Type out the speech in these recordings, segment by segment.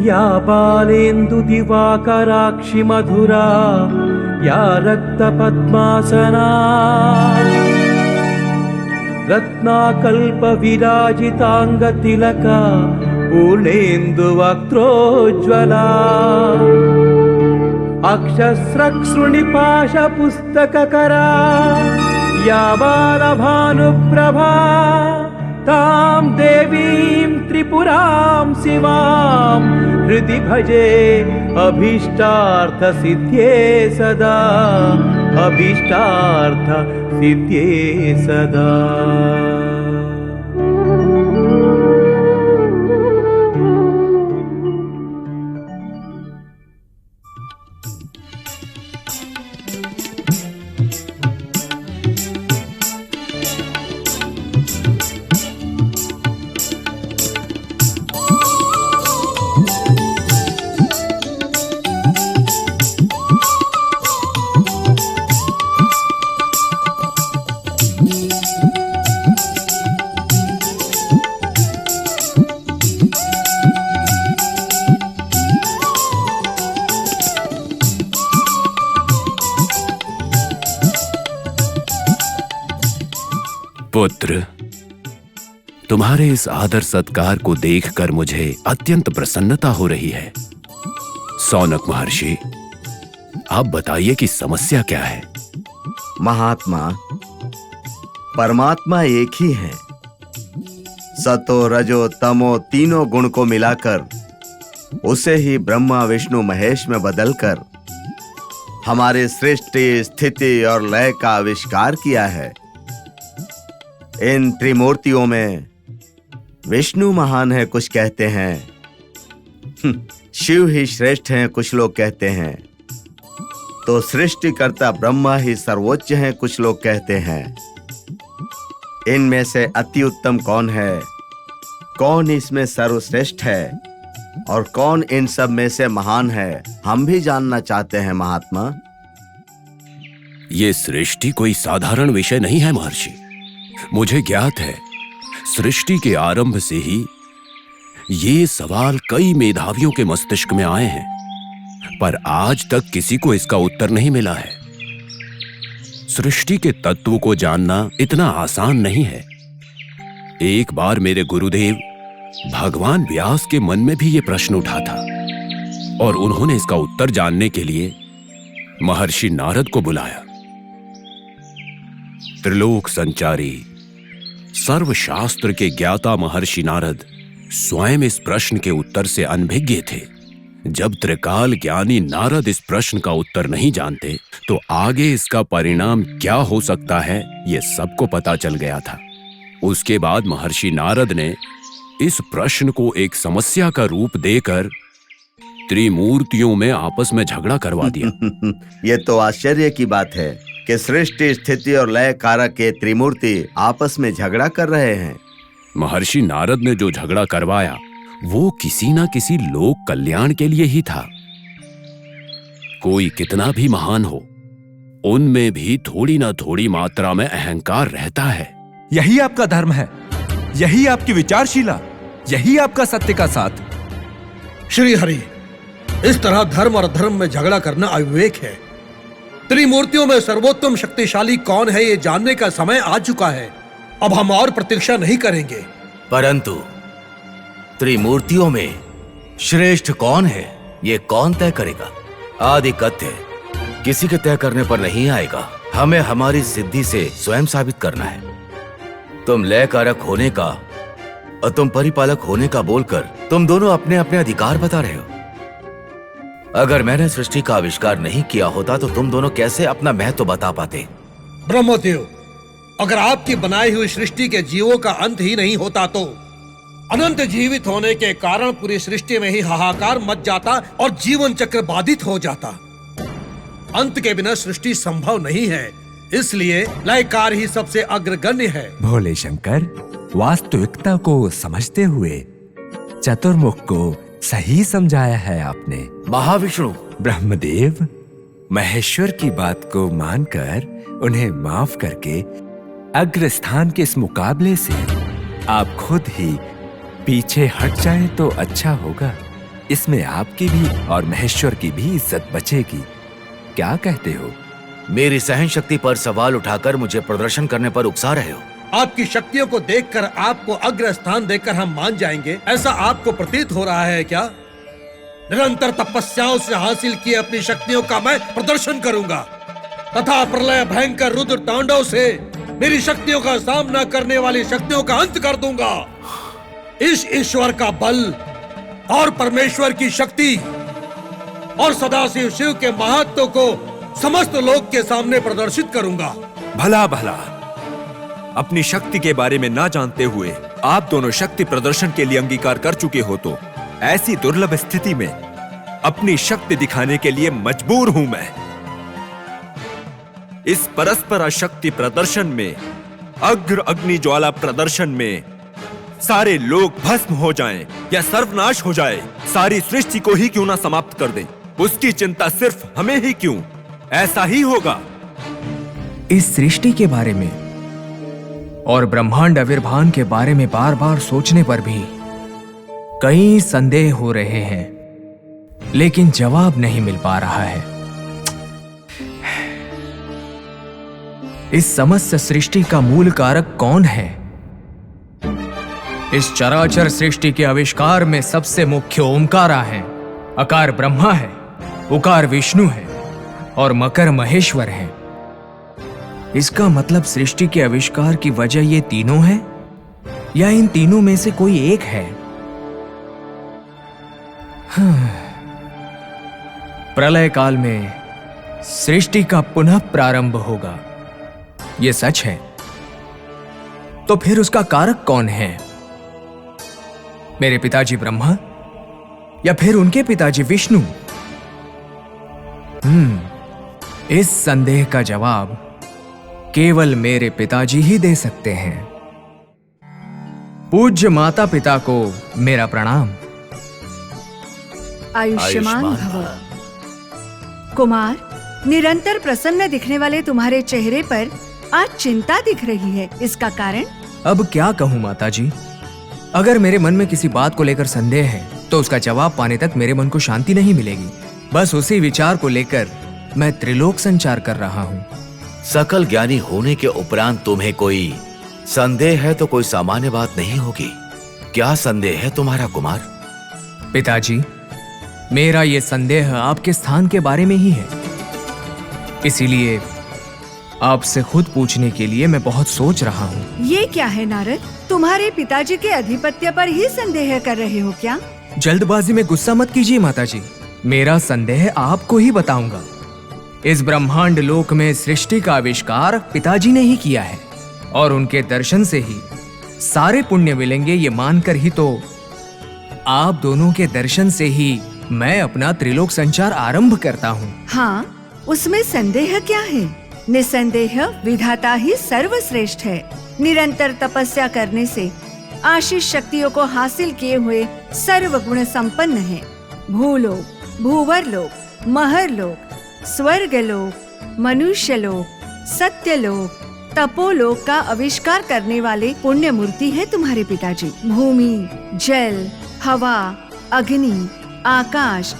या बालेन्दु दिवाकराक्षि मधुरा या रक्तपद्मासना रत्नाकल्प विराजितांगतिलका पूर्णेन्दु वक्त्रोज्ज्वला अक्षस्रक्सृणिपाश पुस्तककरा या बालभानुप्रभा तां देवीं त्रिपुरां शिवां हृदि भजे अभीष्टार्थसिद्ध्ये सदा अभीष्टार्थसिद्ध्ये सदा। पुत्र, तुम्हारे इस आदर सत्कार को देखकर मुझे अत्यंत प्रसन्नता हो रही है। सौनक महर्षि, आप बताइए कि समस्या क्या है? महात्मा, परमात्मा एक ही है। सतो रजो तमो तीनों गुण को मिलाकर उसे ही ब्रह्मा विष्णु महेश में बदलकर हमारे सृष्टि स्थिति और लय का आविष्कार किया है। इन त्रिमूर्तियों में विष्णु महान है कुछ कहते हैं, शिव ही श्रेष्ठ हैं कुछ लोग कहते हैं, तो सृष्टिकर्ता ब्रह्मा ही सर्वोच्च हैं कुछ लोग कहते हैं। इनमें से अति उत्तम कौन है, कौन इसमें सर्वश्रेष्ठ है और कौन इन सब में से महान है, हम भी जानना चाहते हैं महात्मा। ये सृष्टि कोई साधारण विषय नहीं है महर्षि। मुझे ज्ञात है, सृष्टि के आरंभ से ही ये सवाल कई मेधावियों के मस्तिष्क में आए हैं, पर आज तक किसी को इसका उत्तर नहीं मिला है। सृष्टि के तत्व को जानना इतना आसान नहीं है। एक बार मेरे गुरुदेव भगवान व्यास के मन में भी ये प्रश्न उठा था और उन्होंने इसका उत्तर जानने के लिए महर्षि नारद को बुलाया। त्रिलोक संचारी सर्वशास्त्र के ज्ञाता महर्षि नारद स्वयं इस प्रश्न के उत्तर से अनभिज्ञ थे। जब त्रिकाल ज्ञानी नारद इस प्रश्न का उत्तर नहीं जानते तो आगे इसका परिणाम क्या हो सकता है यह सबको पता चल गया था। उसके बाद महर्षि नारद ने इस प्रश्न को एक समस्या का रूप देकर त्रिमूर्तियों में आपस में झगड़ा करवा दिया। ये तो आश्चर्य की बात है कि सृष्टि स्थिति और लय कारक के त्रिमूर्ति आपस में झगड़ा कर रहे हैं। महर्षि नारद ने जो झगड़ा करवाया वो किसी ना किसी लोक कल्याण के लिए ही था। कोई कितना भी महान हो, उनमें भी थोड़ी ना थोड़ी मात्रा में अहंकार रहता है। यही आपका धर्म है, यही आपकी विचारशीला, यही आपका सत्य का साथ। श्री हरि, इस तरह धर्म और अधर्म में झगड़ा करना अविवेक है। त्रिमूर्तियों में सर्वोत्तम शक्तिशाली कौन है ये जानने का समय आ चुका है। अब हम और प्रतीक्षा नहीं करेंगे। परंतु त्रिमूर्तियों में श्रेष्ठ कौन है ये कौन तय करेगा? आदि कथ्य किसी के तय करने पर नहीं आएगा। हमें हमारी सिद्धि से स्वयं साबित करना है। तुम लय कारक होने का और तुम परिपालक होने का बोलकर तुम दोनों अपने अपने अधिकार बता रहे हो। अगर मैंने सृष्टि का आविष्कार नहीं किया होता तो तुम दोनों कैसे अपना महत्व बता पाते? ब्रह्मदेव, अगर आपकी बनाई हुई सृष्टि के जीवों का अंत ही नहीं होता तो अनंत जीवित होने के कारण पूरी सृष्टि में ही हाहाकार मच जाता और जीवन चक्र बाधित हो जाता। अंत के बिना सृष्टि संभव नहीं है, इसलिए लयकार ही सबसे अग्रगण्य है। भोले शंकर, वास्तविकता को समझते हुए चतुर्मुख को सही समझाया है आपने। महाविष्णु, ब्रह्मदेव, महेश्वर की बात को मानकर उन्हें माफ करके अग्रस्थान के इस मुकाबले से आप खुद ही पीछे हट जाएं तो अच्छा होगा। इसमें आपकी भी और महेश्वर की भी इज्जत बचेगी। क्या कहते हो? मेरी सहन शक्ति पर सवाल उठाकर मुझे प्रदर्शन करने पर उकसा रहे हो। आपकी शक्तियों को देखकर आपको अग्र स्थान देकर हम मान जाएंगे, ऐसा आपको प्रतीत हो रहा है क्या? निरंतर तपस्याओं से हासिल किए अपनी शक्तियों का मैं प्रदर्शन करूंगा तथा प्रलय भयंकर रुद्र तांडव से मेरी शक्तियों का सामना करने वाली शक्तियों का अंत कर दूंगा। इस ईश्वर का बल और परमेश्वर की शक्ति और सदाशिव शिव के महत्व को समस्त लोक के सामने प्रदर्शित करूंगा। भला भला, अपनी शक्ति के बारे में ना जानते हुए आप दोनों शक्ति प्रदर्शन के लिए अंगीकार कर चुके हो तो ऐसी दुर्लभ स्थिति में अपनी शक्ति दिखाने के लिए मजबूर हूं मैं। इस परस्पर शक्ति प्रदर्शन में, अग्र अग्नि ज्वाला प्रदर्शन में सारे लोग भस्म हो जाएं या सर्वनाश हो जाए, सारी सृष्टि को ही क्यों ना समाप्त कर दें, उसकी चिंता सिर्फ हमें ही क्यों? ऐसा ही होगा। इस सृष्टि के बारे में और ब्रह्मांड आविर्भाव के बारे में बार बार सोचने पर भी कई संदेह हो रहे हैं, लेकिन जवाब नहीं मिल पा रहा है। इस समस्त सृष्टि का मूल कारक कौन है? इस चराचर सृष्टि के आविष्कार में सबसे मुख्य ओमकारा है, अकार ब्रह्मा है, उकार विष्णु है और मकर महेश्वर है। इसका मतलब सृष्टि के आविष्कार की वजह ये तीनों है या इन तीनों में से कोई एक है? प्रलय काल में सृष्टि का पुनः प्रारंभ होगा, यह सच है। तो फिर उसका कारक कौन है? मेरे पिताजी ब्रह्मा या फिर उनके पिताजी विष्णु? इस संदेह का जवाब केवल मेरे पिताजी ही दे सकते हैं। पूज्य माता पिता को मेरा प्रणाम। आयुष्मान भव। कुमार, निरंतर प्रसन्न दिखने वाले तुम्हारे चेहरे पर आज चिंता दिख रही है, इसका कारण? अब क्या कहूं माताजी, अगर मेरे मन में किसी बात को लेकर संदेह है तो उसका जवाब पाने तक मेरे मन को शांति नहीं मिलेगी। बस उसी विचार को लेकर मैं त्रिलोक संचार कर रहा हूं। सकल ज्ञानी होने के उपरांत तुम्हें कोई संदेह है तो कोई सामान्य बात नहीं होगी। क्या संदेह है तुम्हारा कुमार? पिताजी, मेरा ये संदेह आपके स्थान के बारे में ही है, इसीलिए आपसे खुद पूछने के लिए मैं बहुत सोच रहा हूँ। ये क्या है नारद, तुम्हारे पिताजी के अधिपत्य पर ही संदेह कर रहे हो क्या? जल्दबाजी में गुस्सा मत कीजिए माताजी, मेरा संदेह आपको ही बताऊंगा। इस ब्रह्मांड लोक में सृष्टि का आविष्कार पिताजी ने ही किया है और उनके दर्शन से ही सारे पुण्य मिलेंगे, ये मानकर ही तो आप दोनों के दर्शन से ही मैं अपना त्रिलोक संचार आरंभ करता हूँ। हाँ, उसमें संदेह क्या है? निसंदेह विधाता ही सर्वश्रेष्ठ है। निरंतर तपस्या करने से आशीष शक्तियों को हासिल किए हुए सर्व गुण संपन्न है। भूलोक, भूवरलोक, महरलोक, स्वर्गलोक, मनुष्यलोक, सत्यलोक, तपोलोक का आविष्कार करने वाले पुण्य मूर्ति है तुम्हारे पिताजी। भूमि, जल, हवा, अग्नि, आकाश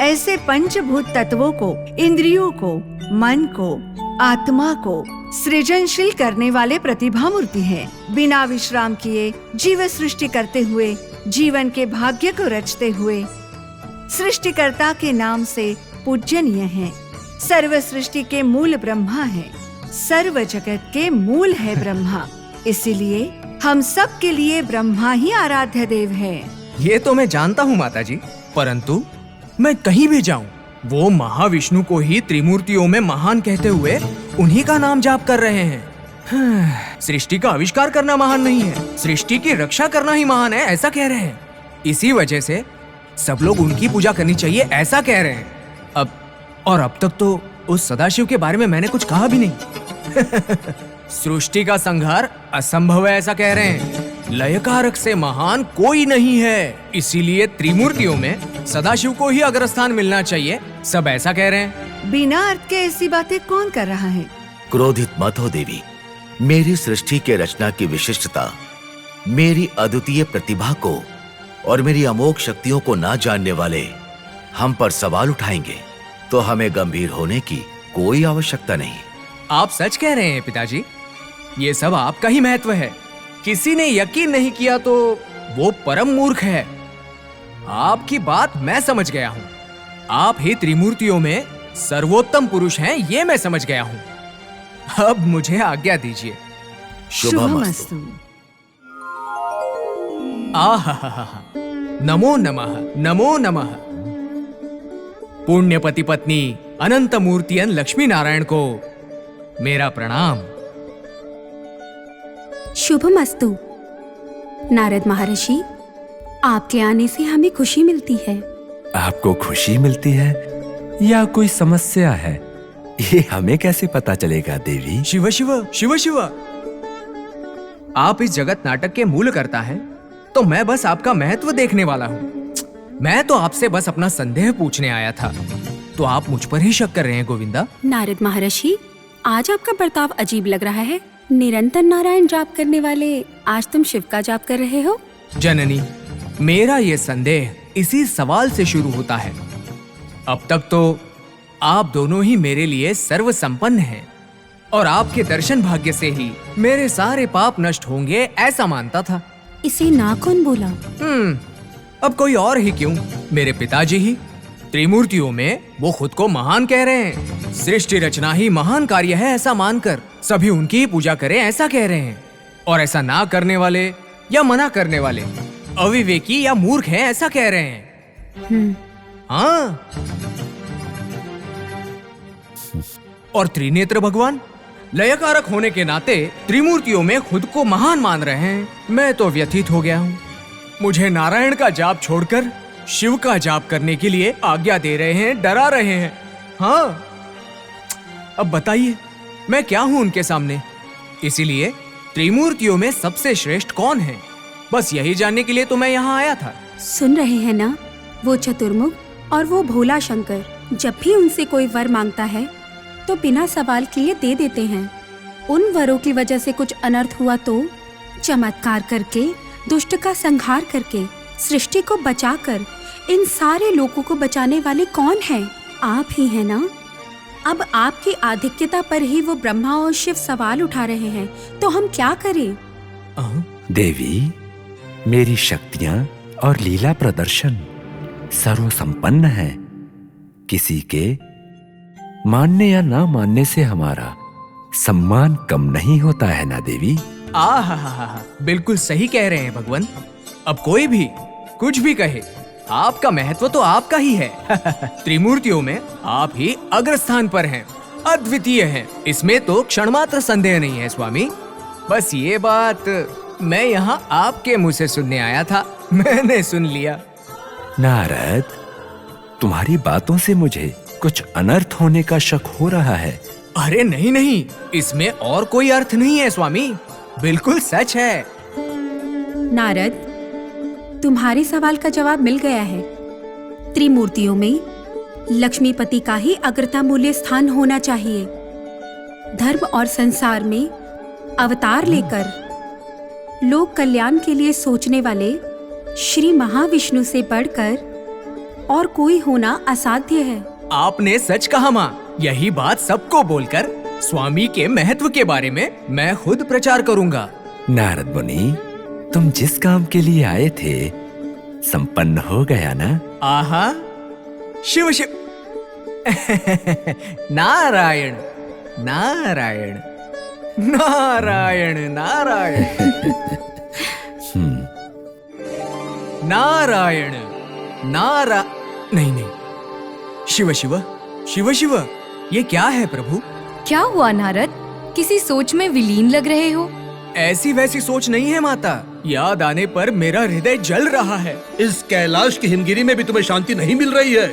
ऐसे पंचभूत तत्वों को, इंद्रियों को, मन को, आत्मा को सृजनशील करने वाले प्रतिभा मूर्ति है। बिना विश्राम किए जीव सृष्टि करते हुए, जीवन के भाग्य को रचते हुए सृष्टिकर्ता के नाम से पूजनीय है। सर्व सृष्टि के मूल ब्रह्मा है, सर्व जगत के मूल है ब्रह्मा, इसीलिए हम सब के लिए ब्रह्मा ही आराध्य देव है। ये तो मैं जानता हूँ माताजी, परंतु मैं कहीं भी जाऊं वो महाविष्णु को ही त्रिमूर्तियों में महान कहते हुए उन्हीं का नाम जाप कर रहे हैं। सृष्टि का आविष्कार करना महान नहीं है, सृष्टि की रक्षा करना ही महान है, ऐसा कह रहे हैं। इसी वजह से सब लोग उनकी पूजा करनी चाहिए, ऐसा कह रहे हैं। अब तक तो उस सदाशिव के बारे में मैंने कुछ कहा भी नहीं। सृष्टि का संहार असंभव है, ऐसा कह रहे हैं। लयकारक से महान कोई नहीं है, इसीलिए त्रिमूर्तियों में सदाशिव को ही अग्रस्थान मिलना चाहिए, सब ऐसा कह रहे हैं। बिना अर्थ के ऐसी बातें कौन कर रहा है? क्रोधित मत हो देवी, मेरी सृष्टि के रचना की विशिष्टता, मेरी अद्वितीय प्रतिभा को और मेरी अमोघ शक्तियों को ना जानने वाले हम पर सवाल उठाएंगे तो हमें गंभीर होने की कोई आवश्यकता नहीं। आप सच कह रहे हैं पिताजी, ये सब आपका ही महत्व है। किसी ने यकीन नहीं किया तो वो परम मूर्ख है। आपकी बात मैं समझ गया हूँ। आप ही त्रिमूर्तियों में सर्वोत्तम पुरुष हैं, ये मैं समझ गया हूँ। अब मुझे आज्ञा दीजिए। शुभमस्तु। आहा, नमो नमः, नमो नमः। पुण्यपति पत्नी अनंत मूर्तियन लक्ष्मी नारायण को मेरा प्रणाम। शुभमस्तु। नारद महर्षि, आपके आने से हमें खुशी मिलती है। आपको खुशी मिलती है या कोई समस्या है, ये हमें कैसे पता चलेगा देवी? शिव शिव शिव शिव। आप इस जगत नाटक के मूल करता है तो मैं बस आपका महत्व देखने वाला हूँ। मैं तो आपसे बस अपना संदेह पूछने आया था, तो आप मुझ पर ही शक कर रहे हैं गोविंदा? नारद महर्षि, आज आपका बर्ताव अजीब लग रहा है। निरंतर नारायण जाप करने वाले आज तुम शिव का जाप कर रहे हो। जननी, मेरा ये संदेह इसी सवाल से शुरू होता है। अब तक तो आप दोनों ही मेरे लिए सर्व संपन्न हैं और आपके दर्शन भाग्य से ही मेरे सारे पाप नष्ट होंगे, ऐसा मानता था। इसे ना कौन बोला? अब कोई और ही क्यों, मेरे पिताजी ही। त्रिमूर्तियों में वो खुद को महान कह रहे हैं। सृष्टि रचना ही महान कार्य है ऐसा मानकर सभी उनकी ही पूजा करें ऐसा कह रहे हैं। और ऐसा ना करने वाले या मना करने वाले अविवेकी या मूर्ख हैं ऐसा कह रहे हैं। हाँ, और त्रिनेत्र भगवान लयकारक होने के नाते त्रिमूर्तियों में खुद को महान मान रहे हैं। मैं तो व्यथित हो गया हूँ। मुझे नारायण का जाप छोड़कर शिव का जाप करने के लिए आज्ञा दे रहे हैं, डरा रहे हैं। हाँ, अब बताइए मैं क्या हूँ उनके सामने? इसीलिए त्रिमूर्तियों में सबसे श्रेष्ठ कौन है, बस यही जानने के लिए तो मैं यहाँ आया था। सुन रहे हैं ना, वो चतुर्मुख और वो भोला शंकर जब भी उनसे कोई वर मांगता है तो बिना सवाल किए दे देते हैं। उन वरों की वजह से कुछ अनर्थ हुआ तो चमत्कार करके, दुष्ट का संहार करके, सृष्टि को बचाकर इन सारे लोगों को बचाने वाले कौन हैं? आप ही हैं ना। अब आपकी आधिक्यता पर ही वो ब्रह्मा और शिव सवाल उठा रहे हैं, तो हम क्या करें? देवी, मेरी शक्तियां और लीला प्रदर्शन सर्वसंपन्न है। किसी के मानने या ना मानने से हमारा सम्मान कम नहीं होता है ना देवी? आहा, बिल्कुल सही कह रहे हैं भगवान। अब कोई भी कुछ भी कहे, आपका महत्व तो आपका ही है। त्रिमूर्तियों में आप ही अग्रस्थान पर हैं, अद्वितीय हैं, इसमें तो क्षणमात्र संदेह नहीं है स्वामी। बस ये बात मैं यहाँ आपके मुंह से सुनने आया था, मैंने सुन लिया। नारद, तुम्हारी बातों से मुझे कुछ अनर्थ होने का शक हो रहा है। अरे नहीं नहीं, इसमें और कोई अर्थ नहीं है स्वामी, बिल्कुल सच है। नारद, तुम्हारे सवाल का जवाब मिल गया है। त्रिमूर्तियों में लक्ष्मीपति का ही अग्रता मूल्य स्थान होना चाहिए। धर्म और संसार में अवतार लेकर लोक कल्याण के लिए सोचने वाले श्री महाविष्णु से बढ़कर और कोई होना असाध्य है। आपने सच कहा माँ, यही बात सबको बोलकर स्वामी के महत्व के बारे में मैं खुद प्रचार करूंगा। नारद मुनि, तुम जिस काम के लिए आए थे संपन्न हो गया ना? आहा, शिव शिव। नारायण नारायण नारायण नारायण नारायण नारा नहीं नहीं, शिव शिव शिव शिव, ये क्या है प्रभु? क्या हुआ नारद, किसी सोच में विलीन लग रहे हो? ऐसी वैसी सोच नहीं है माता, याद आने पर मेरा हृदय जल रहा है। इस कैलाश की हिमगिरी में भी तुम्हें शांति नहीं मिल रही है।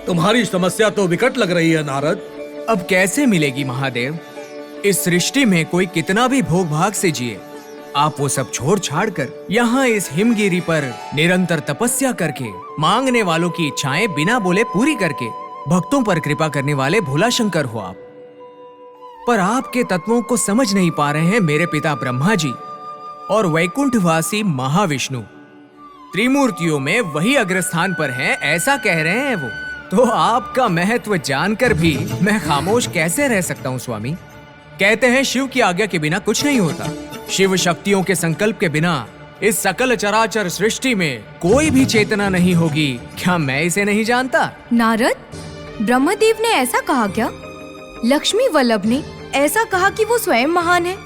तुम्हारी समस्या तो विकट लग रही है नारद। अब कैसे मिलेगी महादेव? इस सृष्टि में कोई कितना भी भोग भाग से जिए, आप वो सब छोड़ छाड़ कर यहाँ इस हिमगिरी पर निरंतर तपस्या करके, मांगने वालों की इच्छाएं बिना बोले पूरी करके भक्तों पर कृपा करने वाले भोला शंकर हो आप। पर आपके तत्वों को समझ नहीं पा रहे हैं मेरे पिता ब्रह्मा जी और वैकुंठवासी महाविष्णु। त्रिमूर्तियों में वही अग्रस्थान पर हैं, ऐसा कह रहे हैं वो। तो आपका महत्व जानकर भी मैं खामोश कैसे रह सकता हूँ स्वामी? कहते हैं शिव की आज्ञा के बिना कुछ नहीं होता। शिव शक्तियों के संकल्प के बिना इस सकल चराचर सृष्टि में कोई भी चेतना नहीं होगी। क्या मैं इसे नहीं जानता? नारद, ब्रह्मदेव ने ऐसा कहा क्या? लक्ष्मी वल्लभ ने ऐसा कहा कि वो स्वयं महान है?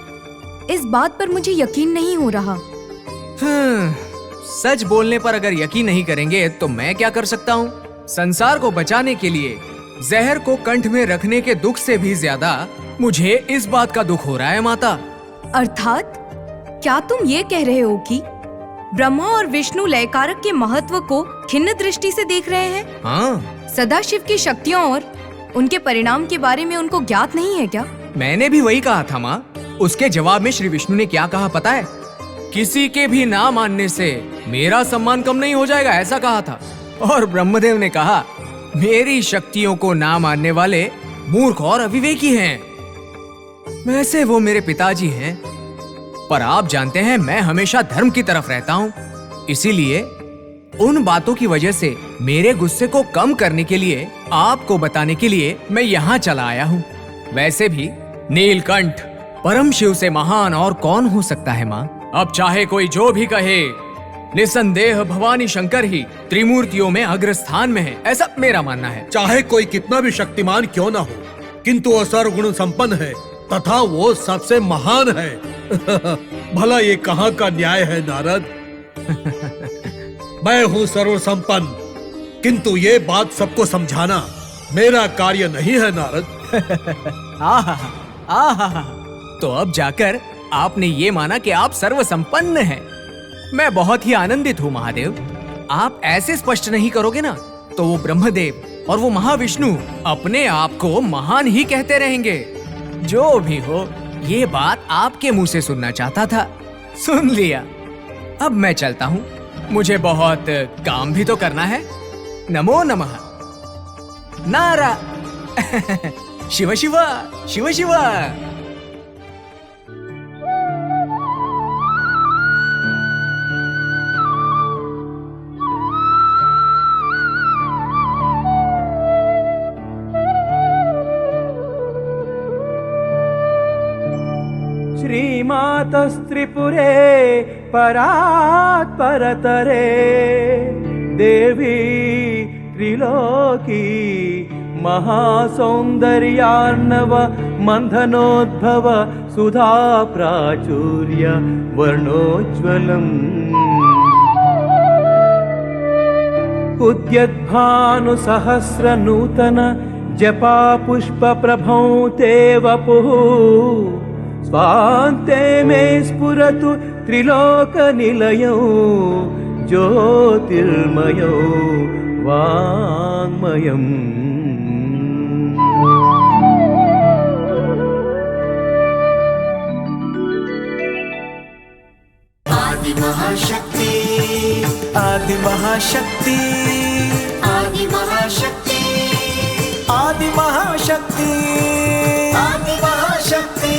इस बात पर मुझे यकीन नहीं हो रहा। सच बोलने पर अगर यकीन नहीं करेंगे तो मैं क्या कर सकता हूँ? संसार को बचाने के लिए जहर को कंठ में रखने के दुख से भी ज्यादा मुझे इस बात का दुख हो रहा है माता। अर्थात क्या तुम ये कह रहे हो कि ब्रह्मा और विष्णु लयकारक के महत्व को खिन्न दृष्टि से देख रहे हैं? हाँ। सदाशिव की शक्तियों और उनके परिणाम के बारे में उनको ज्ञात नहीं है क्या? मैंने भी वही कहा था माँ। उसके जवाब में श्री विष्णु ने क्या कहा पता है? किसी के भी ना मानने से मेरा सम्मान कम नहीं हो जाएगा, ऐसा कहा था। और ब्रह्मदेव ने कहा मेरी शक्तियों को ना मानने वाले मूर्ख और अविवेकी हैं। वैसे वो मेरे पिताजी हैं, पर आप जानते हैं मैं हमेशा धर्म की तरफ रहता हूँ। इसीलिए उन बातों की वजह से मेरे गुस्से को कम करने के लिए आपको बताने के लिए मैं यहाँ चला आया हूँ। वैसे भी नीलकंठ परम शिव से महान और कौन हो सकता है माँ? अब चाहे कोई जो भी कहे, निसंदेह भवानी शंकर ही त्रिमूर्तियों में अग्रस्थान में है, ऐसा मेरा मानना है। चाहे कोई कितना भी शक्तिमान क्यों ना हो, किंतु वो सर्वगुण संपन्न है तथा वो सबसे महान है। भला ये कहाँ का न्याय है नारद? मैं हूँ सर्व संपन्न, किंतु ये बात सबको समझाना मेरा कार्य नहीं है नारद। आहा, तो अब जाकर आपने ये माना कि आप सर्व संपन्न हैं। मैं बहुत ही आनंदित हूँ महादेव। आप ऐसे स्पष्ट नहीं करोगे ना तो वो ब्रह्मदेव और वो महाविष्णु अपने आप को महान ही कहते रहेंगे। जो भी हो, ये बात आपके मुंह से सुनना चाहता था, सुन लिया। अब मैं चलता हूँ, मुझे बहुत काम भी तो करना है। नमो नमः। नारा शिव शिव शिव शिव। श्रीमातस्त्रिपुरे परात् परतरे देवी त्रिलोकी महासौन्दर्यार्णव मन्थनोद्भव सुधा प्राचुर्य वर्णोज्ज्वलम् उद्यद्भानुसहस्रनूतन जपा पुष्पप्रभौ ते वपुः स्वान्ते मे स्फुरतु त्रिलोकनिलयौ ज्योतिर्मयो वाङ्मयम्। आदि महाशक्ति, आदि महाशक्ति, आदि महाशक्ति, आदि महाशक्ति, आदि महाशक्ति।